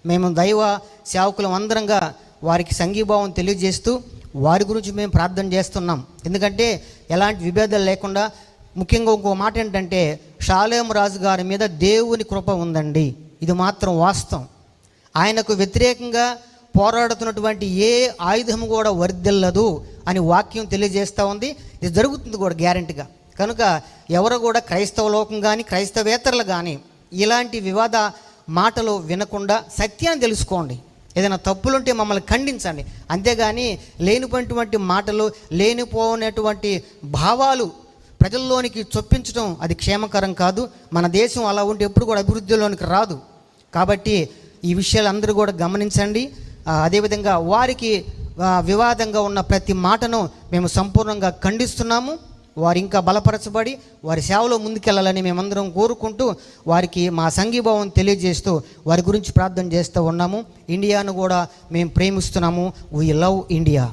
మేము దైవ సేవకులం అందరంగా వారికి సంఘీభావం తెలియజేస్తూ వారి గురించి మేము ప్రార్థన చేస్తున్నాం. ఎందుకంటే ఎలాంటి విభేదాలు లేకుండా, ముఖ్యంగా ఇంకో మాట ఏంటంటే షాలేం రాజు గారి మీద దేవుని కృప ఉందండి. ఇది మాత్రం వాస్తవం. ఆయనకు వ్యతిరేకంగా పోరాడుతున్నటువంటి ఏ ఆయుధము కూడా వర్ధిల్లదు అని వాక్యం తెలియజేస్తూ ఉంది. ఇది జరుగుతుంది కూడా గ్యారెంటీగా. కనుక ఎవరు కూడా క్రైస్తవ లోకం కానీ క్రైస్తవేతరులు కానీ ఇలాంటి వివాద మాటలు వినకుండా సత్యాన్ని తెలుసుకోండి. ఏదైనా తప్పులుంటే మమ్మల్ని ఖండించండి. అంతేగాని లేనిపోయినటువంటి మాటలు, లేనిపోయినటువంటి భావాలు ప్రజల్లోనికి చొప్పించడం అది క్షేమకరం కాదు. మన దేశం అలా ఉంటే ఎప్పుడు కూడా అభివృద్ధిలోనికి రాదు. కాబట్టి ఈ విషయాలు అందరూ కూడా గమనించండి. అదేవిధంగా వారికి వివాదంగా ఉన్న ప్రతి మాటను మేము సంపూర్ణంగా ఖండిస్తున్నాము. వారు ఇంకా బలపరచబడి వారి సేవలో ముందుకెళ్ళాలని మేమందరం కోరుకుంటూ వారికి మా సంఘీభావం తెలియజేస్తూ వారి గురించి ప్రార్థన చేస్తూ ఉన్నాము. ఇండియాను కూడా మేము ప్రేమిస్తున్నాము. We love India.